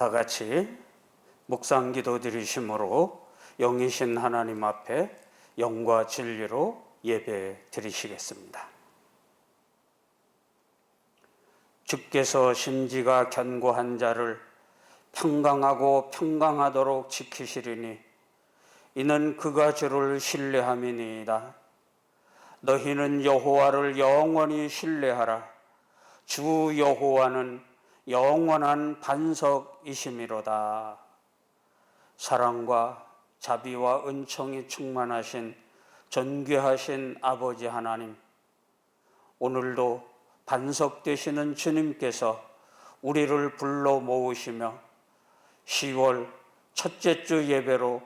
다 같이 묵상 기도 드리심으로 영이신 하나님 앞에 영과 진리로 예배 드리시겠습니다. 주께서 심지가 견고한 자를 평강하고 평강하도록 지키시리니 이는 그가 주를 신뢰함이니이다. 너희는 여호와를 영원히 신뢰하라. 주 여호와는 영원한 반석이심이로다. 사랑과 자비와 은총이 충만하신 존귀하신 아버지 하나님, 오늘도 반석 되시는 주님께서 우리를 불러 모으시며 10월 첫째 주 예배로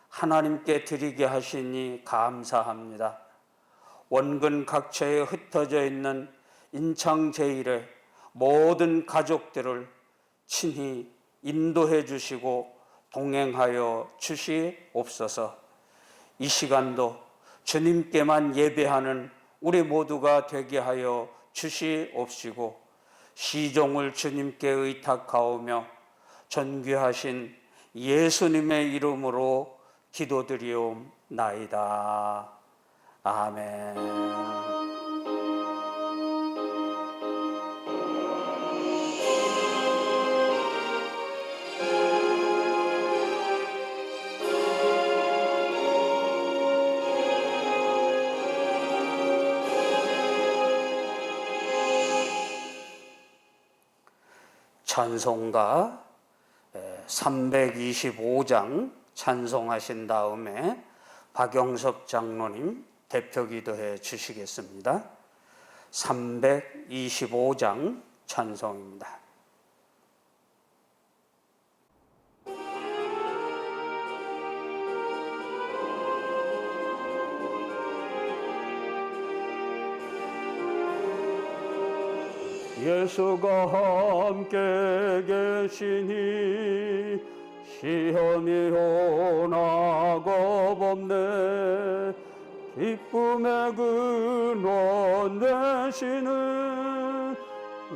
하나님께 드리게 하시니 감사합니다. 원근 각처에 흩어져 있는 인창 제일의 모든 가족들을 친히 인도해 주시고 동행하여 주시옵소서. 이 시간도 주님께만 예배하는 우리 모두가 되게 하여 주시옵시고 시종을 주님께 의탁하오며 존귀하신 예수님의 이름으로 기도드리옵나이다. 아멘. 찬송가 325장 찬송하신 다음에 박영석 장로님 대표 기도해 주시겠습니다. 325장 찬송입니다. 예수가 함께 계시니 시험이 오나 겁없네. 기쁨의 근원 되시는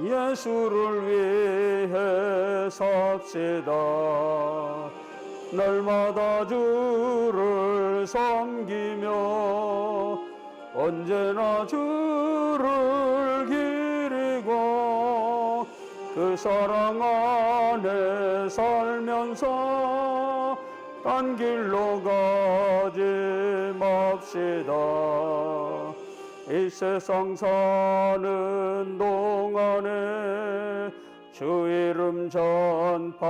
예수를 위해 삽시다. 날마다 주를 섬기며 언제나 주를 기리고 그 사랑 안에 살면서 딴 길로 가지 맙시다. 이 세상 사는 동안에 주 이름 전파하면서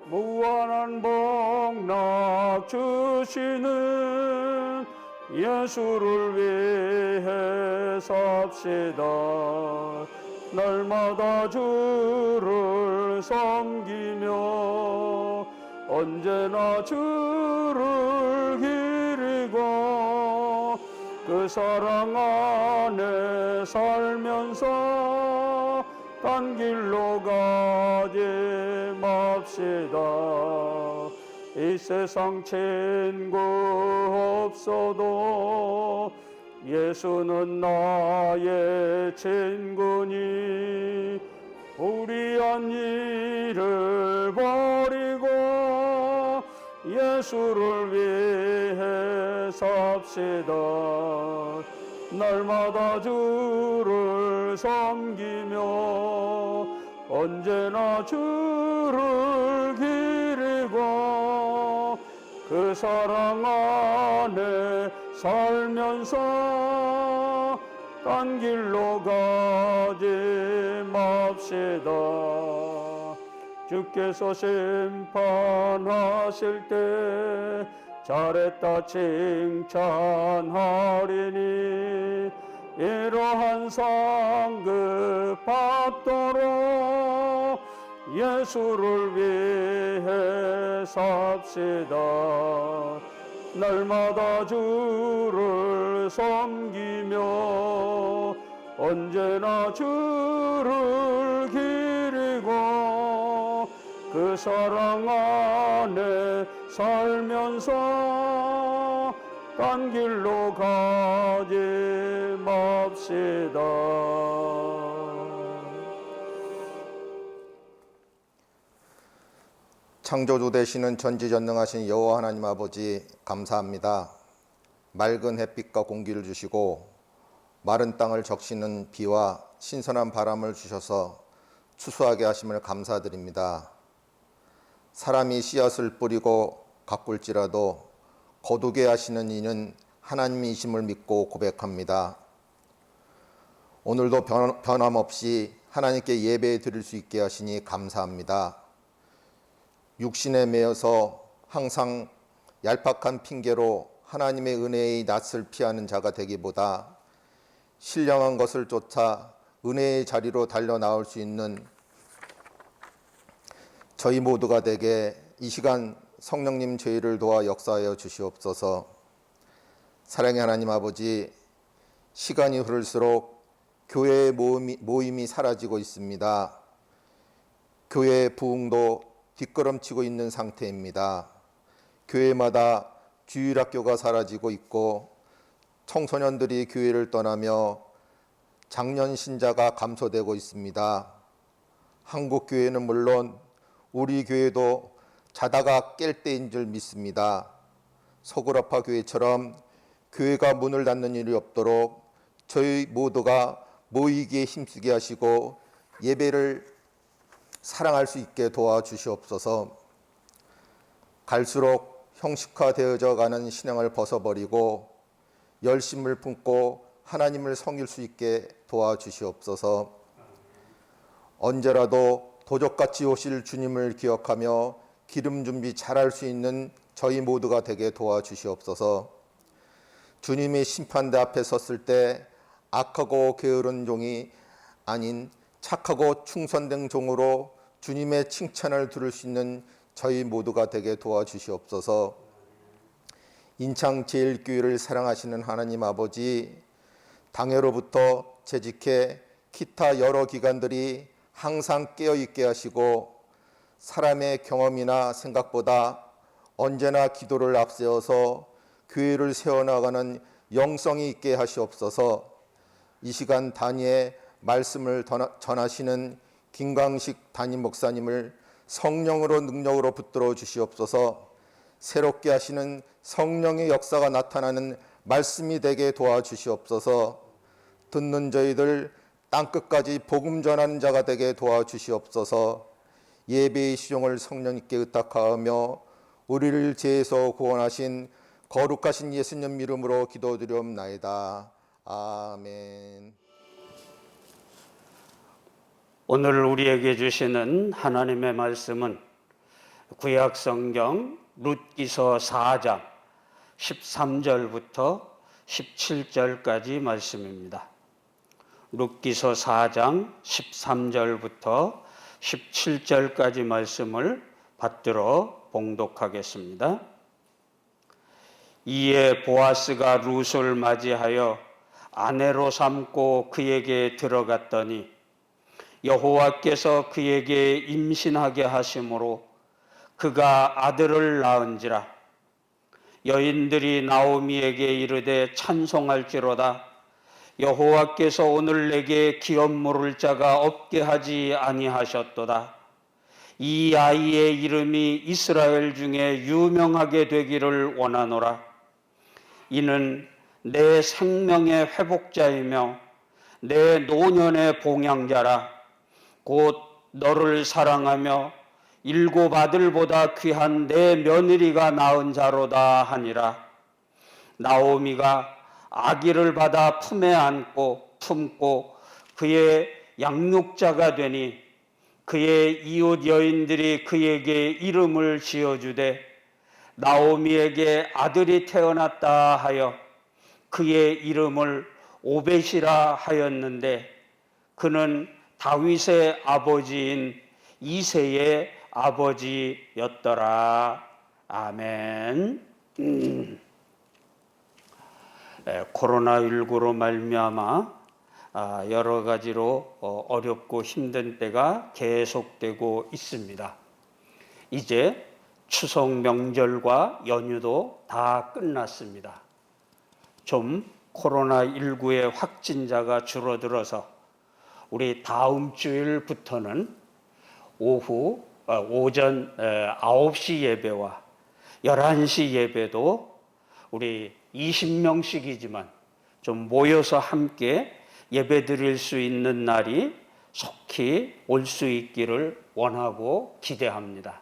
무한한 복락 주시는 예수를 위해 삽시다. 날마다 주를 섬기며 언제나 주를 기리고 그 사랑 안에 살면서 딴 길로 가지 맙시다. 이 세상 친구 없어도 예수는 나의 친구니 불의한 일을 버리고 예수를 위해 삽시다. 날마다 주를 섬기며 언제나 주를 기리고 그 사랑 안에 살면서 딴 길로 가지 맙시다. 주께서 심판하실 때 잘했다 칭찬하리니 이러한 상급 받도록 예수를 위해 삽시다. 날마다 주를 섬기며 언제나 주를 기리고 그 사랑 안에 살면서 딴 길로 가지 맙시다. 창조주 되시는 전지전능하신 여호와 하나님 아버지 감사합니다. 맑은 햇빛과 공기를 주시고 마른 땅을 적시는 비와 신선한 바람을 주셔서 추수하게 하심을 감사드립니다. 사람이 씨앗을 뿌리고 가꿀지라도 거두게 하시는 이는 하나님이심을 믿고 고백합니다. 오늘도 변함없이 하나님께 예배 드릴 수 있게 하시니 감사합니다. 육신에 매여서 항상 얄팍한 핑계로 하나님의 은혜의 낯을 피하는 자가 되기보다 신령한 것을 쫓아 은혜의 자리로 달려 나올 수 있는 저희 모두가 되게 이 시간 성령님 저희를 도와 역사하여 주시옵소서. 사랑의 하나님 아버지, 시간이 흐를수록 교회의 모임이 사라지고 있습니다. 교회의 부흥도 뒷걸음치고 있는 상태입니다. 교회마다 주일학교가 사라지고 있고 청소년들이 교회를 떠나며 장년 신자가 감소되고 있습니다. 한국 교회는 물론 우리 교회도 자다가 깰 때인 줄 믿습니다. 서구라파 교회처럼 교회가 문을 닫는 일이 없도록 저희 모두가 모이기에 힘쓰게 하시고 예배를 사랑할 수 있게 도와주시옵소서. 갈수록 형식화되어져 가는 신앙을 벗어버리고 열심을 품고 하나님을 섬길 수 있게 도와주시옵소서. 언제라도 도적같이 오실 주님을 기억하며 기름 준비 잘할 수 있는 저희 모두가 되게 도와주시옵소서. 주님의 심판대 앞에 섰을 때 악하고 게으른 종이 아닌 착하고 충성된 종으로 주님의 칭찬을 들을 수 있는 저희 모두가 되게 도와주시옵소서. 인창제일교회를 사랑하시는 하나님 아버지, 당회로부터 재직해 기타 여러 기관들이 항상 깨어있게 하시고 사람의 경험이나 생각보다 언제나 기도를 앞세워서 교회를 세워나가는 영성이 있게 하시옵소서. 이 시간 단위에 말씀을 전하시는 김광식 담임 목사님을 성령으로 능력으로 붙들어 주시옵소서. 새롭게 하시는 성령의 역사가 나타나는 말씀이 되게 도와주시옵소서. 듣는 저희들 땅끝까지 복음 전하는 자가 되게 도와주시옵소서. 예배의 시종을 성령님께 의탁하며 우리를 죄에서 구원하신 거룩하신 예수님 이름으로 기도드리옵나이다. 아멘. 오늘 우리에게 주시는 하나님의 말씀은 구약 성경 룻기서 4장 13절부터 17절까지 말씀입니다. 룻기서 4장 13절부터 17절까지 말씀을 받들어 봉독하겠습니다. 이에 보아스가 룻을 맞이하여 아내로 삼고 그에게 들어갔더니 여호와께서 그에게 임신하게 하심으로 그가 아들을 낳은지라. 여인들이 나오미에게 이르되 찬송할지로다. 여호와께서 오늘 내게 기업 물을 자가 없게 하지 아니하셨도다. 이 아이의 이름이 이스라엘 중에 유명하게 되기를 원하노라. 이는 내 생명의 회복자이며 내 노년의 봉양자라. 곧 너를 사랑하며 일곱 아들보다 귀한 내 며느리가 낳은 자로다 하니라. 나오미가 아기를 받아 품에 안고 품고 그의 양육자가 되니 그의 이웃 여인들이 그에게 이름을 지어주되 나오미에게 아들이 태어났다 하여 그의 이름을 오벳이라 하였는데 그는 다윗의 아버지인 이새의 아버지였더라. 아멘. 코로나19로 말미암아 여러 가지로 어렵고 힘든 때가 계속되고 있습니다. 이제 추석 명절과 연휴도 다 끝났습니다. 좀 코로나19의 확진자가 줄어들어서 우리 다음 주일부터는 오후 오전 9시 예배와 11시 예배도 우리 20명씩이지만 좀 모여서 함께 예배 드릴 수 있는 날이 속히 올 수 있기를 원하고 기대합니다.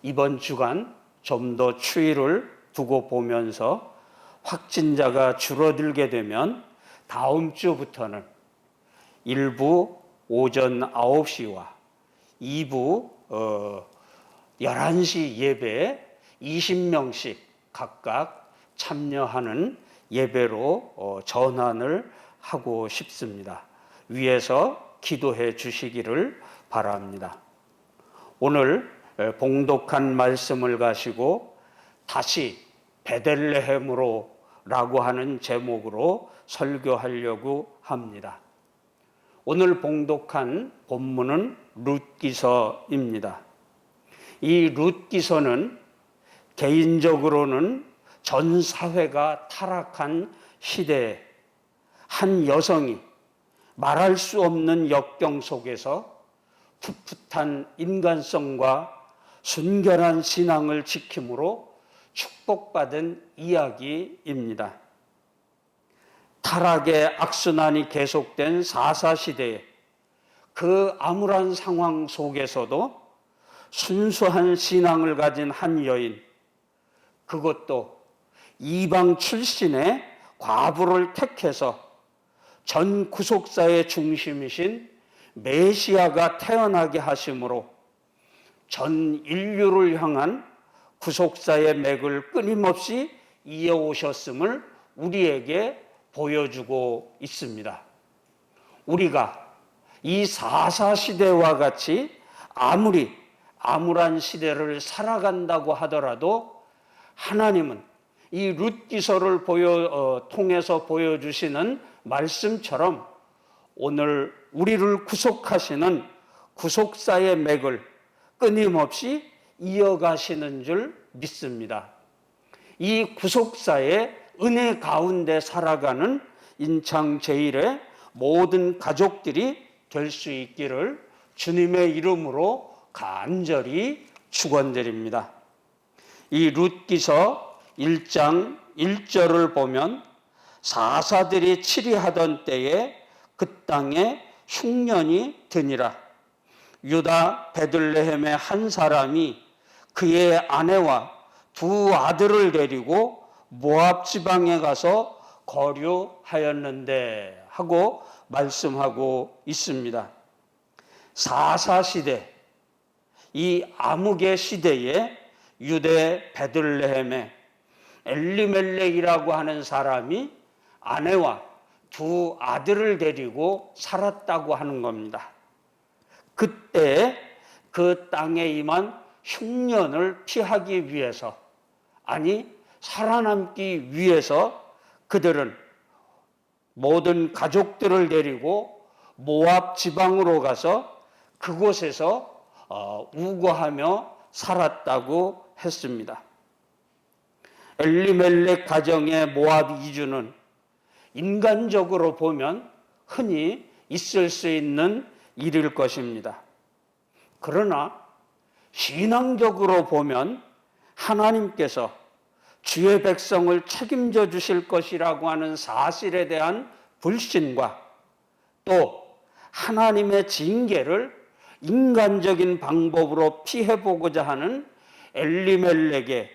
이번 주간 좀 더 추이를 두고 보면서 확진자가 줄어들게 되면 다음 주부터는 일부 오전 9시와 2부 11시 예배에 20명씩 각각 참여하는 예배로 전환을 하고 싶습니다. 위에서 기도해 주시기를 바랍니다. 오늘 봉독한 말씀을 가지고 다시 베들레헴으로 라고 하는 제목으로 설교하려고 합니다. 오늘 봉독한 본문은 룻기서입니다. 이 룻기서는 개인적으로는 전 사회가 타락한 시대에 한 여성이 말할 수 없는 역경 속에서 풋풋한 인간성과 순결한 신앙을 지킴으로 축복받은 이야기입니다. 타락의 악순환이 계속된 사사시대에 그 암울한 상황 속에서도 순수한 신앙을 가진 한 여인, 그것도 이방 출신의 과부를 택해서 전 구속사의 중심이신 메시아가 태어나게 하심으로 전 인류를 향한 구속사의 맥을 끊임없이 이어오셨음을 우리에게 보여주고 있습니다. 우리가 이 사사시대와 같이 아무리 암울한 시대를 살아간다고 하더라도 하나님은 이 룻기서를 통해서 보여주시는 말씀처럼 오늘 우리를 구속하시는 구속사의 맥을 끊임없이 이어가시는 줄 믿습니다. 이 구속사의 은혜 가운데 살아가는 인창 제일의 모든 가족들이 될 수 있기를 주님의 이름으로 간절히 축원드립니다. 이 룻기서 1장 1절을 보면 사사들이 치리하던 때에 그 땅에 흉년이 드니라. 유다 베들레헴의 한 사람이 그의 아내와 두 아들을 데리고 모압 지방에 가서 거류하였는데 하고 말씀하고 있습니다. 사사시대, 이 암흑의 시대에 유대 베들레헴에 엘리멜렉이라고 하는 사람이 아내와 두 아들을 데리고 살았다고 하는 겁니다. 그때 그 땅에 임한 흉년을 피하기 위해서, 아니 살아남기 위해서 그들은 모든 가족들을 데리고 모압 지방으로 가서 그곳에서 우거하며 살았다고 했습니다. 엘리멜렉 가정의 모압 이주는 인간적으로 보면 흔히 있을 수 있는 일일 것입니다. 그러나 신앙적으로 보면 하나님께서 주의 백성을 책임져 주실 것이라고 하는 사실에 대한 불신과 또 하나님의 징계를 인간적인 방법으로 피해보고자 하는 엘리멜렉의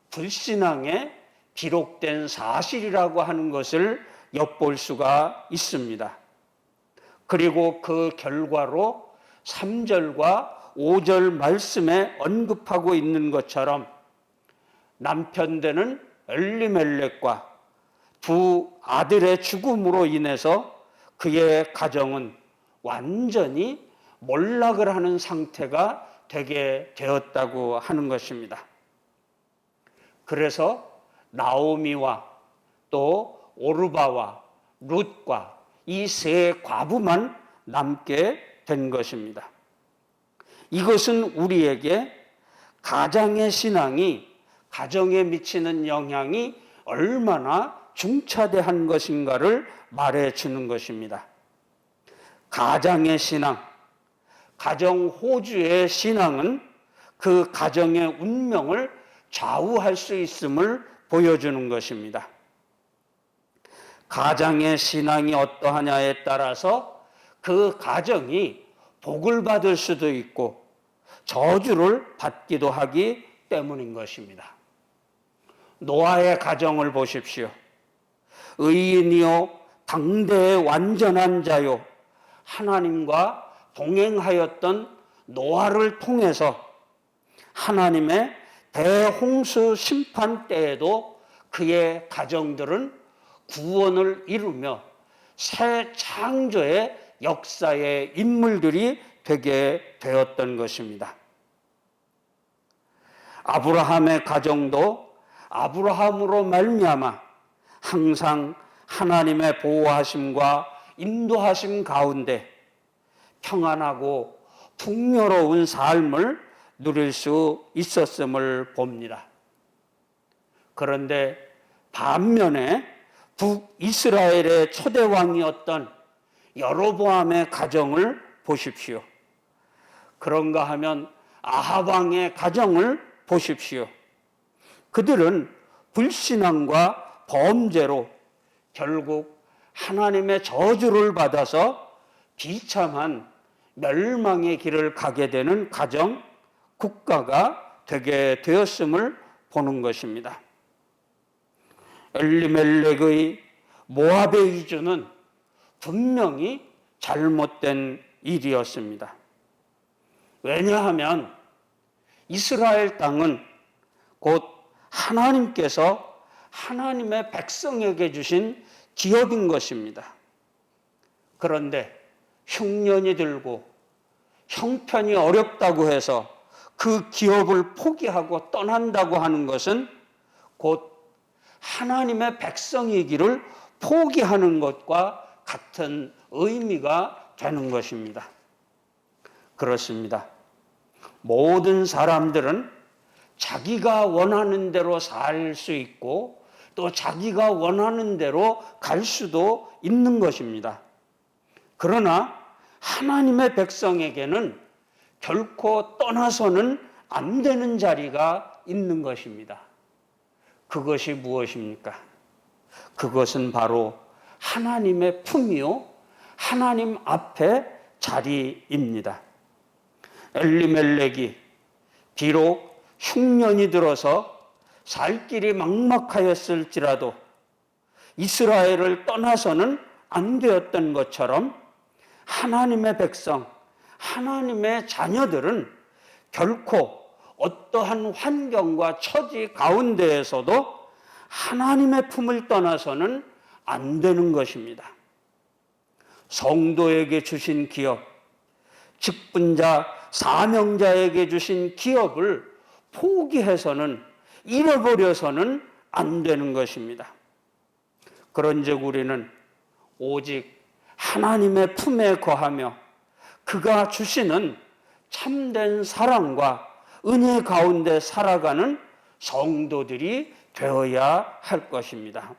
불신앙에 기록된 사실이라고 하는 것을 엿볼 수가 있습니다. 그리고 그 결과로 3절과 5절 말씀에 언급하고 있는 것처럼 남편 되는 엘리멜렉과 두 아들의 죽음으로 인해서 그의 가정은 완전히 몰락을 하는 상태가 되게 되었다고 하는 것입니다. 그래서 나오미와 또 오르바와 룻과 이 세 과부만 남게 된 것입니다. 이것은 우리에게 가장의 신앙이 가정에 미치는 영향이 얼마나 중차대한 것인가를 말해주는 것입니다. 가장의 신앙, 가정 호주의 신앙은 그 가정의 운명을 좌우할 수 있음을 보여주는 것입니다. 가장의 신앙이 어떠하냐에 따라서 그 가정이 복을 받을 수도 있고 저주를 받기도 하기 때문인 것입니다. 노아의 가정을 보십시오. 의인이요 당대의 완전한 자요 하나님과 동행하였던 노아를 통해서 하나님의 대홍수 심판 때에도 그의 가정들은 구원을 이루며 새 창조의 역사의 인물들이 되게 되었던 것입니다. 아브라함의 가정도 아브라함으로 말미암아 항상 하나님의 보호하심과 인도하심 가운데 평안하고 풍요로운 삶을 누릴 수 있었음을 봅니다. 그런데 반면에 북이스라엘의 초대왕이었던 여로보암의 가정을 보십시오. 그런가 하면 아합 왕의 가정을 보십시오. 그들은 불신앙과 범죄로 결국 하나님의 저주를 받아서 비참한 멸망의 길을 가게 되는 가정, 국가가 되게 되었음을 보는 것입니다. 엘리멜렉의 모압의 이주는 분명히 잘못된 일이었습니다. 왜냐하면 이스라엘 땅은 곧 하나님께서 하나님의 백성에게 주신 기업인 것입니다. 그런데 흉년이 들고 형편이 어렵다고 해서 그 기업을 포기하고 떠난다고 하는 것은 곧 하나님의 백성이기를 포기하는 것과 같은 의미가 되는 것입니다. 그렇습니다. 모든 사람들은 자기가 원하는 대로 살 수 있고 또 자기가 원하는 대로 갈 수도 있는 것입니다. 그러나 하나님의 백성에게는 결코 떠나서는 안 되는 자리가 있는 것입니다. 그것이 무엇입니까? 그것은 바로 하나님의 품이요, 하나님 앞에 자리입니다. 엘리멜렉이 비록 흉년이 들어서 살 길이 막막하였을지라도 이스라엘을 떠나서는 안 되었던 것처럼 하나님의 백성, 하나님의 자녀들은 결코 어떠한 환경과 처지 가운데에서도 하나님의 품을 떠나서는 안 되는 것입니다. 성도에게 주신 기업, 직분자, 사명자에게 주신 기업을 포기해서는 잃어버려서는 안 되는 것입니다. 그런즉 우리는 오직 하나님의 품에 거하며 그가 주시는 참된 사랑과 은혜 가운데 살아가는 성도들이 되어야 할 것입니다.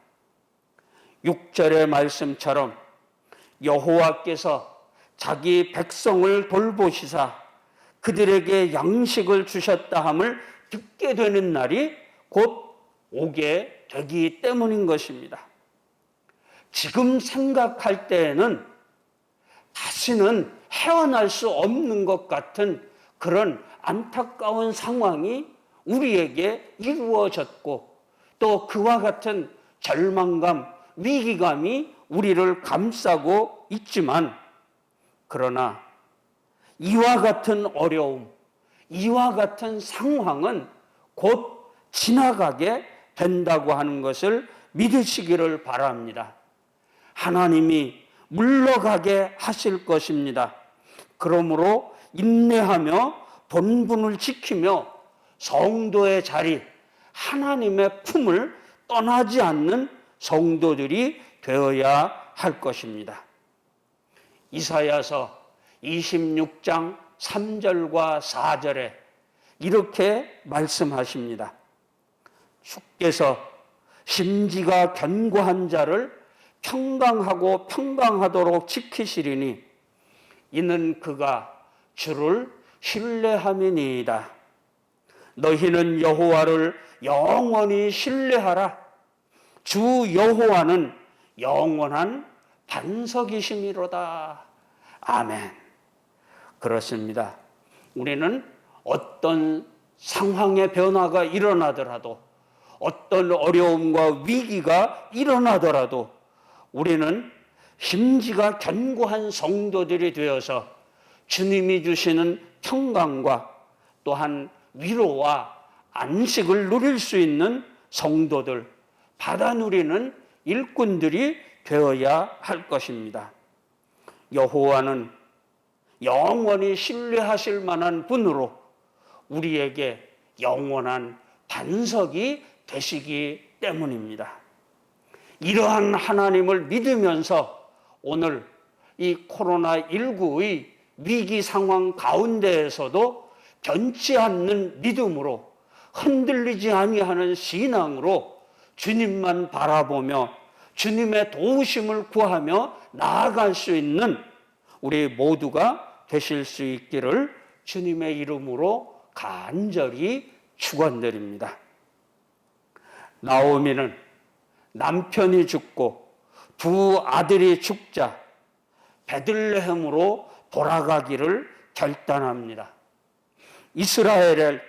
6절의 말씀처럼 여호와께서 자기 백성을 돌보시사 그들에게 양식을 주셨다 함을 듣게 되는 날이 곧 오게 되기 때문인 것입니다. 지금 생각할 때에는 다시는 헤어날 수 없는 것 같은 그런 안타까운 상황이 우리에게 이루어졌고 또 그와 같은 절망감, 위기감이 우리를 감싸고 있지만 그러나 이와 같은 어려움, 이와 같은 상황은 곧 지나가게 된다고 하는 것을 믿으시기를 바랍니다. 하나님이 물러가게 하실 것입니다. 그러므로 인내하며 본분을 지키며 성도의 자리, 하나님의 품을 떠나지 않는 성도들이 되어야 할 것입니다. 이사야서 26장 3절과 4절에 이렇게 말씀하십니다. 주께서 심지가 견고한 자를 평강하고 평강하도록 지키시리니 이는 그가 주를 신뢰함이니이다. 너희는 여호와를 영원히 신뢰하라. 주 여호와는 영원한 반석이심이로다. 아멘. 그렇습니다. 우리는 어떤 상황의 변화가 일어나더라도, 어떤 어려움과 위기가 일어나더라도 우리는 심지가 견고한 성도들이 되어서 주님이 주시는 평강과 또한 위로와 안식을 누릴 수 있는 성도들, 받아 누리는 일꾼들이 되어야 할 것입니다. 여호와는 영원히 신뢰하실 만한 분으로 우리에게 영원한 반석이 되시기 때문입니다. 이러한 하나님을 믿으면서 오늘 이 코로나19의 위기 상황 가운데에서도 변치 않는 믿음으로, 흔들리지 아니하는 신앙으로 주님만 바라보며 주님의 도우심을 구하며 나아갈 수 있는 우리 모두가 되실 수 있기를 주님의 이름으로 간절히 축원드립니다. 나오미는 남편이 죽고 두 아들이 죽자 베들레헴으로 돌아가기를 결단합니다. 이스라엘에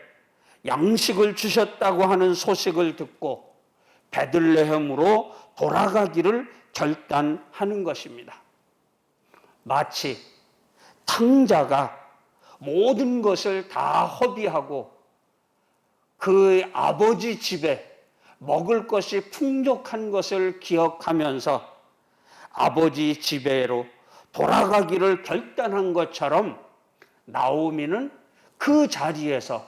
양식을 주셨다고 하는 소식을 듣고 베들레헴으로 돌아가기를 결단하는 것입니다. 마치 탕자가 모든 것을 다 허비하고 그 아버지 집에 먹을 것이 풍족한 것을 기억하면서 아버지 집에로 돌아가기를 결단한 것처럼 나오미는 그 자리에서,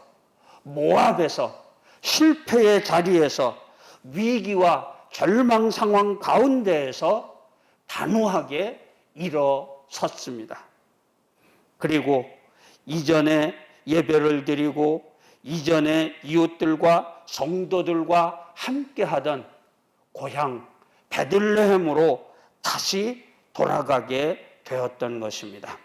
모압에서, 실패의 자리에서, 위기와 절망 상황 가운데에서 단호하게 일어섰습니다. 그리고 이전에 예배를 드리고 이전에 이웃들과 성도들과 함께하던 고향 베들레헴으로 다시 돌아가게 되었던 것입니다.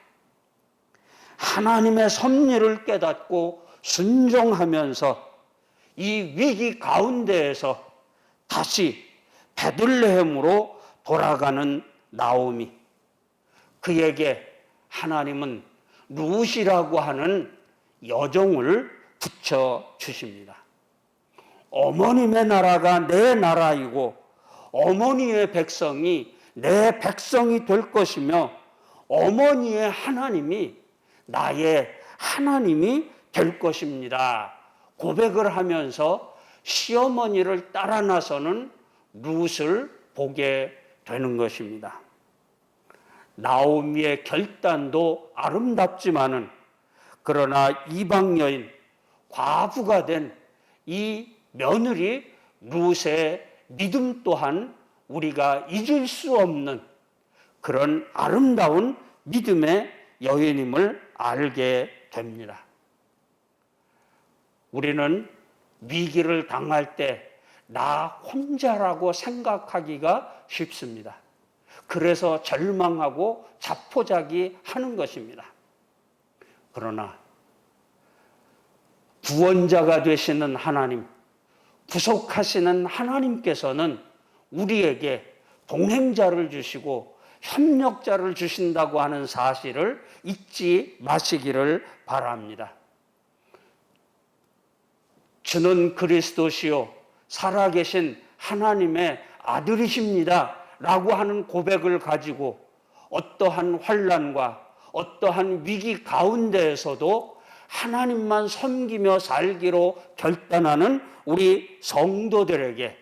하나님의 섭리를 깨닫고 순종하면서 이 위기 가운데에서 다시 베들레헴으로 돌아가는 나오미. 그에게 하나님은 룻이라고 하는 여종을 붙여주십니다. 어머님의 나라가 내 나라이고 어머니의 백성이 내 백성이 될 것이며 어머니의 하나님이 나의 하나님이 될 것입니다. 고백을 하면서 시어머니를 따라 나서는 룻을 보게 되는 것입니다. 나오미의 결단도 아름답지만은 그러나 이방 여인, 과부가 된 이 며느리 룻의 믿음 또한 우리가 잊을 수 없는 그런 아름다운 믿음의 여인임을 알게 됩니다. 우리는 위기를 당할 때 나 혼자라고 생각하기가 쉽습니다. 그래서 절망하고 자포자기하는 것입니다. 그러나 구원자가 되시는 하나님, 구속하시는 하나님께서는 우리에게 동행자를 주시고 협력자를 주신다고 하는 사실을 잊지 마시기를 바랍니다. 주는 그리스도시요 살아계신 하나님의 아들이십니다 라고 하는 고백을 가지고 어떠한 환난과 어떠한 위기 가운데에서도 하나님만 섬기며 살기로 결단하는 우리 성도들에게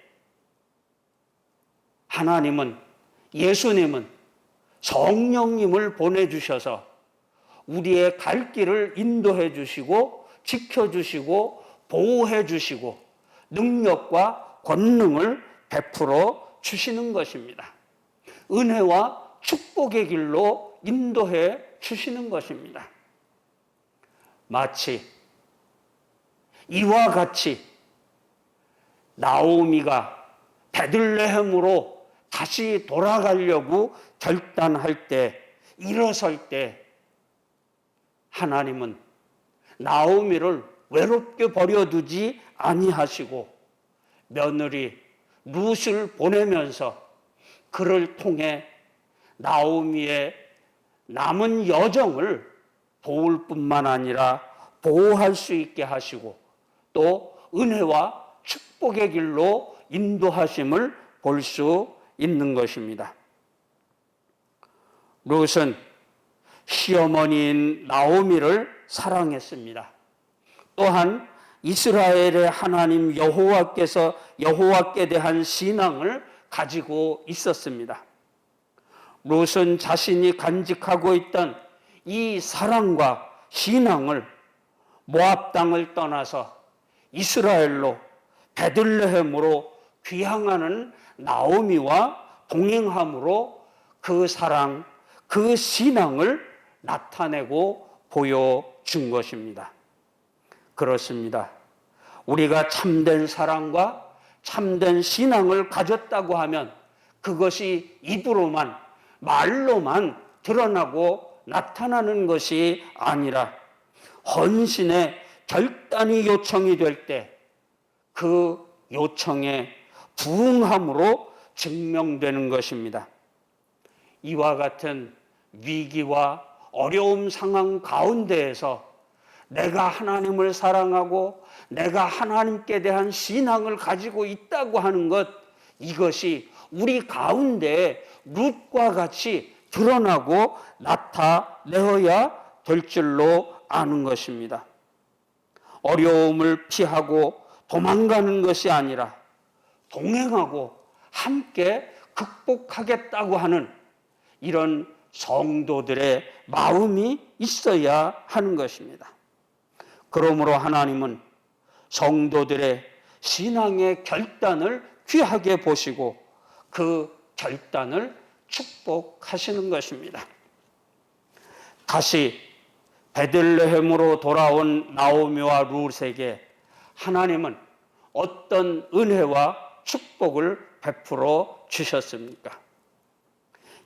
하나님은, 예수님은 성령님을 보내주셔서 우리의 갈 길을 인도해 주시고 지켜주시고 보호해 주시고 능력과 권능을 베풀어 주시는 것입니다. 은혜와 축복의 길로 인도해 주시는 것입니다. 마치 이와 같이 나오미가 베들레헴으로 다시 돌아가려고 결단할 때, 일어설 때 하나님은 나오미를 외롭게 버려두지 아니하시고 며느리 룻을 보내면서 그를 통해 나오미의 남은 여정을 도울 뿐만 아니라 보호할 수 있게 하시고 또 은혜와 축복의 길로 인도하심을 볼 수 있는 것입니다. 룻은 시어머니인 나오미를 사랑했습니다. 또한 이스라엘의 하나님 여호와께 대한 신앙을 가지고 있었습니다. 룻은 자신이 간직하고 있던 이 사랑과 신앙을 모압 땅을 떠나서 이스라엘로 베들레헴으로 귀향하는 나오미와 동행함으로 그 사랑, 그 신앙을 나타내고 보여준 것입니다. 그렇습니다. 우리가 참된 사랑과 참된 신앙을 가졌다고 하면 그것이 입으로만, 말로만 드러나고 나타나는 것이 아니라 헌신의 결단이 요청이 될 때 그 요청에 부응함으로 증명되는 것입니다. 이와 같은 위기와 어려움 상황 가운데에서 내가 하나님을 사랑하고 내가 하나님께 대한 신앙을 가지고 있다고 하는 것, 이것이 우리 가운데 룻과 같이 드러나고 나타내어야 될 줄로 아는 것입니다. 어려움을 피하고 도망가는 것이 아니라 동행하고 함께 극복하겠다고 하는 이런 성도들의 마음이 있어야 하는 것입니다. 그러므로 하나님은 성도들의 신앙의 결단을 귀하게 보시고 그 결단을 축복하시는 것입니다. 다시 베들레헴으로 돌아온 나오미와 룻에게 하나님은 어떤 은혜와 축복을 베풀어 주셨습니까?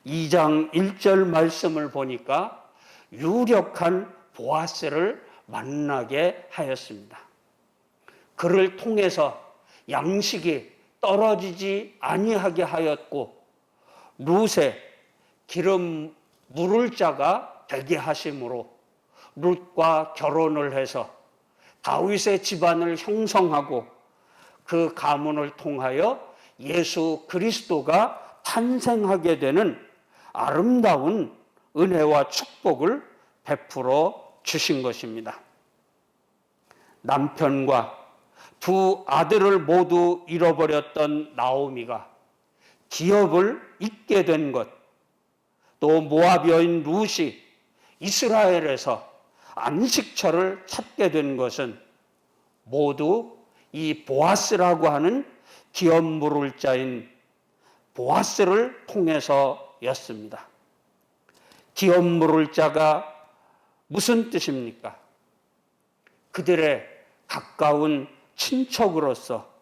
2장 1절 말씀을 보니까 유력한 보아스를 만나게 하였습니다. 그를 통해서 양식이 떨어지지 아니하게 하였고 룻의 기름 물을 자가 되게 하심으로 룻과 결혼을 해서 다윗의 집안을 형성하고 그 가문을 통하여 예수 그리스도가 탄생하게 되는 아름다운 은혜와 축복을 베풀어 주신 것입니다. 남편과 두 아들을 모두 잃어버렸던 나오미가 기업을 잊게 된 것, 또 모압 여인 룻이 이스라엘에서 안식처를 찾게 된 것은 모두 이 보아스라고 하는 기업 물을 자인 보아스를 통해서였습니다. 기업 물을 자가 무슨 뜻입니까? 그들의 가까운 친척으로서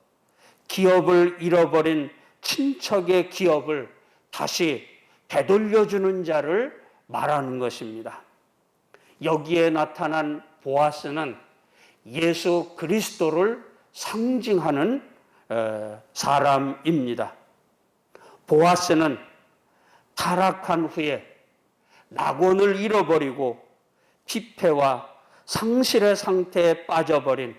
기업을 잃어버린 친척의 기업을 다시 되돌려주는 자를 말하는 것입니다. 여기에 나타난 보아스는 예수 그리스도를 상징하는 사람입니다. 보아스는 타락한 후에 낙원을 잃어버리고 피폐와 상실의 상태에 빠져버린,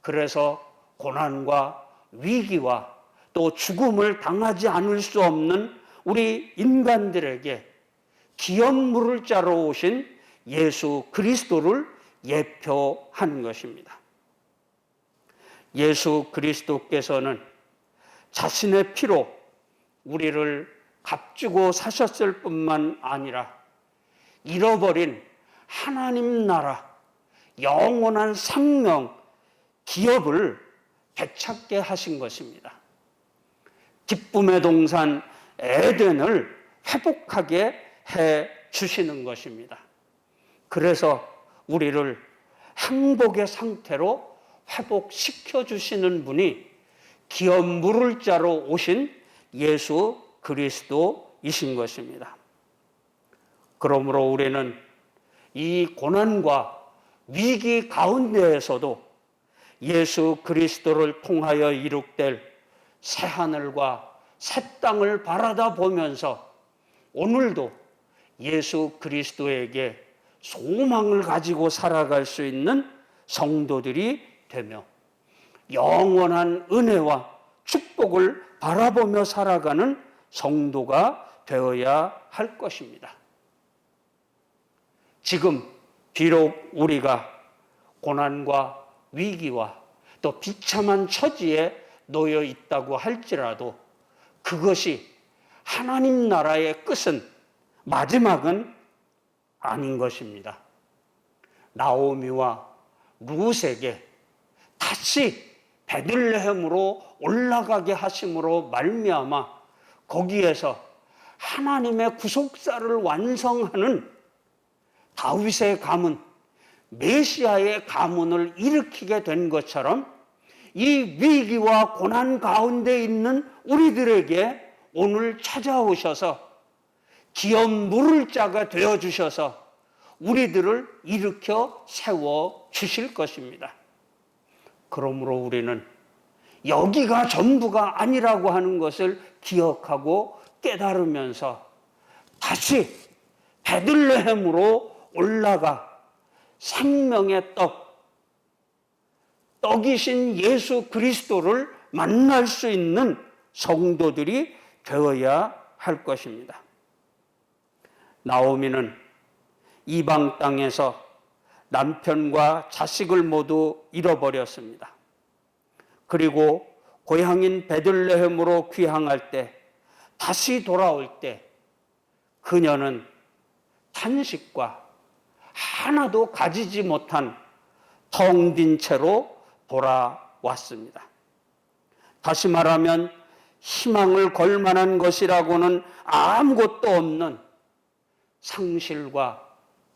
그래서 고난과 위기와 또 죽음을 당하지 않을 수 없는 우리 인간들에게 기업 물을 자로 오신 예수 그리스도를 예표하는 것입니다. 예수 그리스도께서는 자신의 피로 우리를 값주고 사셨을 뿐만 아니라 잃어버린 하나님 나라, 영원한 생명, 기업을 되찾게 하신 것입니다. 기쁨의 동산 에덴을 회복하게 해 주시는 것입니다. 그래서 우리를 행복의 상태로 회복시켜 주시는 분이 기업 물을 자로 오신 예수 그리스도이신 것입니다. 그러므로 우리는 이 고난과 위기 가운데에서도 예수 그리스도를 통하여 이룩될 새하늘과 새 땅을 바라다 보면서 오늘도 예수 그리스도에게 소망을 가지고 살아갈 수 있는 성도들이 되며 영원한 은혜와 축복을 바라보며 살아가는 성도가 되어야 할 것입니다. 지금 비록 우리가 고난과 위기와 또 비참한 처지에 놓여 있다고 할지라도 그것이 하나님 나라의 끝은, 마지막은 아닌 것입니다. 나오미와 룻에게 다시 베들레헴으로 올라가게 하심으로 말미암아 거기에서 하나님의 구속사를 완성하는 다윗의 가문, 메시아의 가문을 일으키게 된 것처럼 이 위기와 고난 가운데 있는 우리들에게 오늘 찾아오셔서 기업 물을 자가 되어주셔서 우리들을 일으켜 세워 주실 것입니다. 그러므로 우리는 여기가 전부가 아니라고 하는 것을 기억하고 깨달으면서 다시 베들레헴으로 올라가 생명의 떡이신 예수 그리스도를 만날 수 있는 성도들이 되어야 할 것입니다. 나오미는 이방 땅에서 남편과 자식을 모두 잃어버렸습니다. 그리고 고향인 베들레헴으로 귀향할 때, 다시 돌아올 때 그녀는 탄식과 하나도 가지지 못한 텅 빈 채로 돌아왔습니다. 다시 말하면 희망을 걸 만한 것이라고는 아무것도 없는 상실과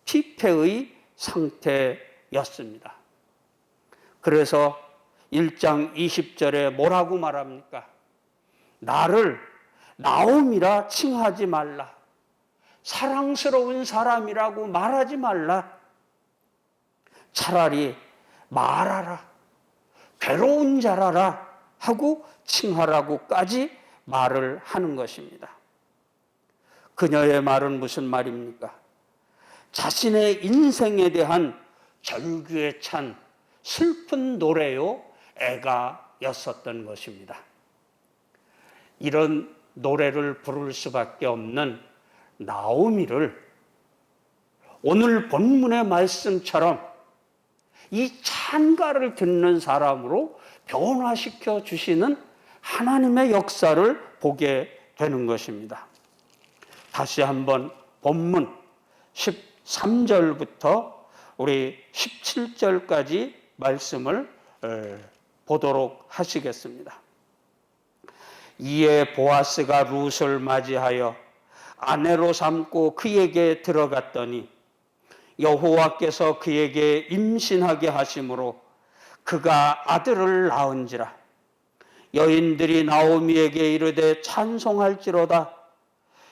피폐의 상태였습니다. 그래서 1장 20절에 뭐라고 말합니까? 나를 나오미라 칭하지 말라. 사랑스러운 사람이라고 말하지 말라. 차라리 말하라. 괴로운 자라라 하고 칭하라고까지 말을 하는 것입니다. 그녀의 말은 무슨 말입니까? 자신의 인생에 대한 절규에 찬 슬픈 노래요 애가였었던 것입니다. 이런 노래를 부를 수밖에 없는 나오미를 오늘 본문의 말씀처럼 이 찬가를 듣는 사람으로 변화시켜 주시는 하나님의 역사를 보게 되는 것입니다. 다시 한번 본문 13절부터 우리 17절까지 말씀을 보도록 하시겠습니다. 이에 보아스가 룻을 맞이하여 아내로 삼고 그에게 들어갔더니 여호와께서 그에게 임신하게 하심으로 그가 아들을 낳은지라. 여인들이 나오미에게 이르되 찬송할지로다.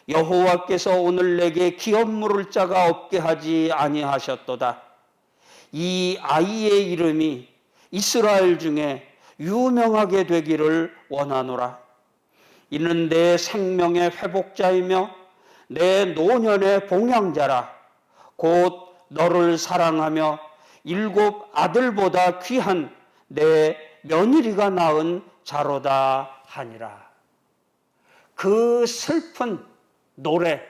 여호와께서 오늘 내게 기업 물을 자가 없게 하지 아니하셨도다. 이 아이의 이름이 이스라엘 중에 유명하게 되기를 원하노라. 이는 내 생명의 회복자이며 내 노년의 봉양자라. 곧 너를 사랑하며 7 아들보다 귀한 내 며느리가 낳은 자로다 하니라. 그 슬픈 노래,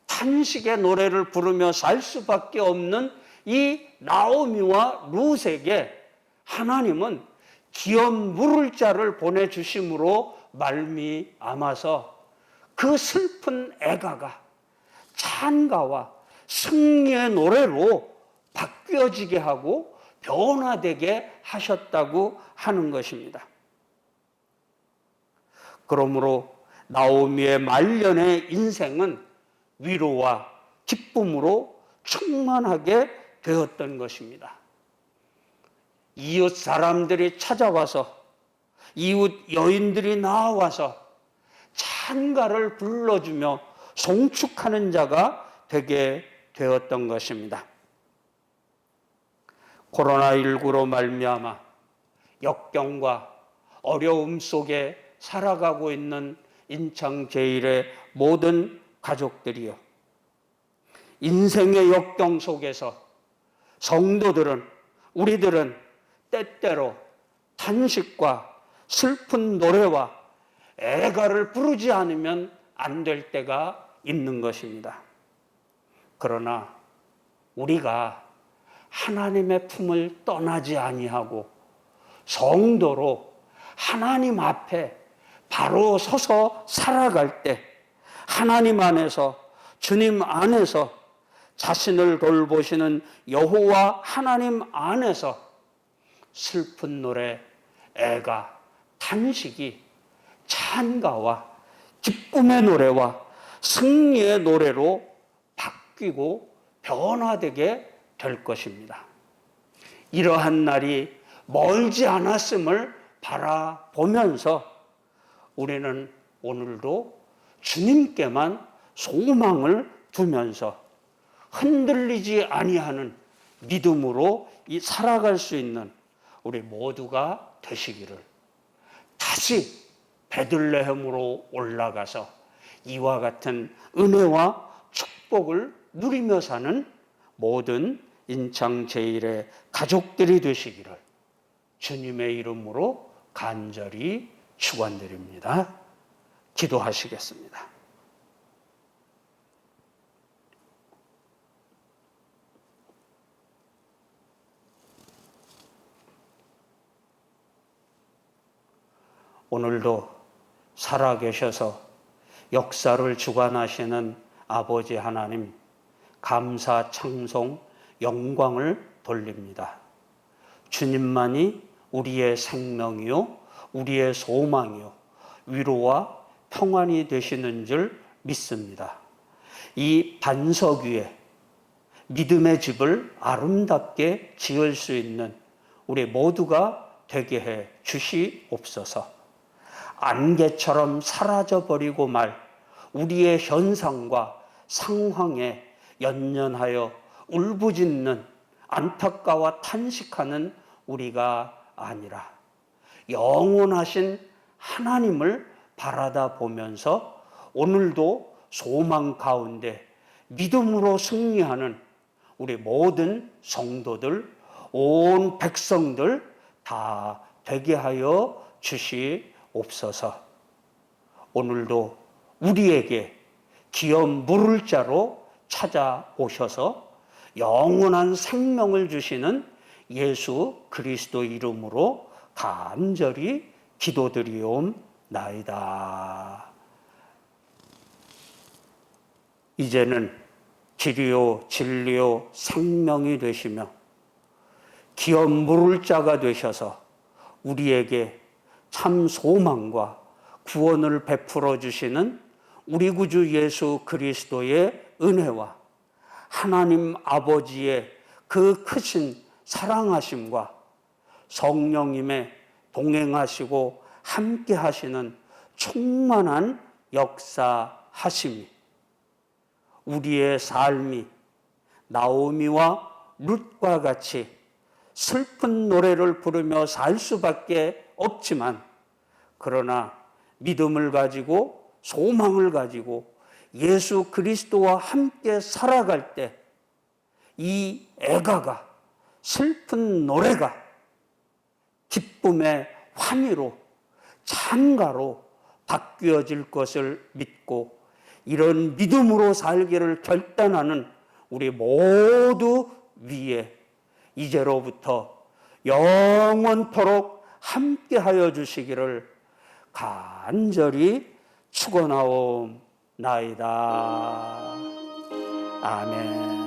탄식의 노래를 부르며 살 수밖에 없는 이 나오미와 룻에게 하나님은 기업 물을 자를 보내주심으로 말미암아서 그 슬픈 애가가 찬가와 승리의 노래로 바뀌어지게 하고 변화되게 하셨다고 하는 것입니다. 그러므로 나오미의 말년의 인생은 위로와 기쁨으로 충만하게 되었던 것입니다. 이웃 사람들이 찾아와서, 이웃 여인들이 나와서 찬가를 불러주며 송축하는 자가 되게 되었던 것입니다. 코로나19로 말미암아 역경과 어려움 속에 살아가고 있는 인창 제일의 모든 가족들이요, 인생의 역경 속에서 성도들은, 우리들은 때때로 탄식과 슬픈 노래와 애가를 부르지 않으면 안 될 때가 있는 것입니다. 그러나 우리가 하나님의 품을 떠나지 아니하고 성도로 하나님 앞에 바로 서서 살아갈 때, 하나님 안에서, 주님 안에서, 자신을 돌보시는 여호와 하나님 안에서 슬픈 노래, 애가, 탄식이 찬가와 기쁨의 노래와 승리의 노래로 바뀌고 변화되게 될 것입니다. 이러한 날이 멀지 않았음을 바라보면서 우리는 오늘도 주님께만 소망을 두면서 흔들리지 아니하는 믿음으로 살아갈 수 있는 우리 모두가 되시기를, 다시 베들레헴으로 올라가서 이와 같은 은혜와 축복을 누리며 사는 모든 인창 제일의 가족들이 되시기를 주님의 이름으로 간절히 축원드립니다. 기도하시겠습니다. 오늘도 살아계셔서 역사를 주관하시는 아버지 하나님, 감사, 찬송, 영광을 돌립니다. 주님만이 우리의 생명이요, 우리의 소망이요, 위로와 평안이 되시는 줄 믿습니다. 이 반석 위에 믿음의 집을 아름답게 지을 수 있는 우리 모두가 되게 해 주시옵소서. 안개처럼 사라져버리고 말 우리의 현상과 상황에 연연하여 울부짖는, 안타까워 탄식하는 우리가 아니라 영원하신 하나님을 바라다 보면서 오늘도 소망 가운데 믿음으로 승리하는 우리 모든 성도들, 온 백성들 다 되게 하여 주시옵소서. 오늘도 우리에게 기업 물을 자로 찾아오셔서 영원한 생명을 주시는 예수 그리스도 이름으로 간절히 기도드리옵나이다. 이제는 길이요 진리요 생명이 되시며 기업 물을 자가 되셔서 우리에게 참 소망과 구원을 베풀어 주시는 우리 구주 예수 그리스도의 은혜와 하나님 아버지의 그 크신 사랑하심과 성령님의 동행하시고 함께 하시는 충만한 역사하심이 우리의 삶이 나오미와 룻과 같이 슬픈 노래를 부르며 살 수밖에 없지만, 그러나 믿음을 가지고 소망을 가지고 예수 그리스도와 함께 살아갈 때 이 애가가, 슬픈 노래가 기쁨의 환희로, 찬가로 바뀌어질 것을 믿고 이런 믿음으로 살기를 결단하는 우리 모두 위에 이제로부터 영원토록 함께하여 주시기를 간절히 축원하옵나이다. 아멘.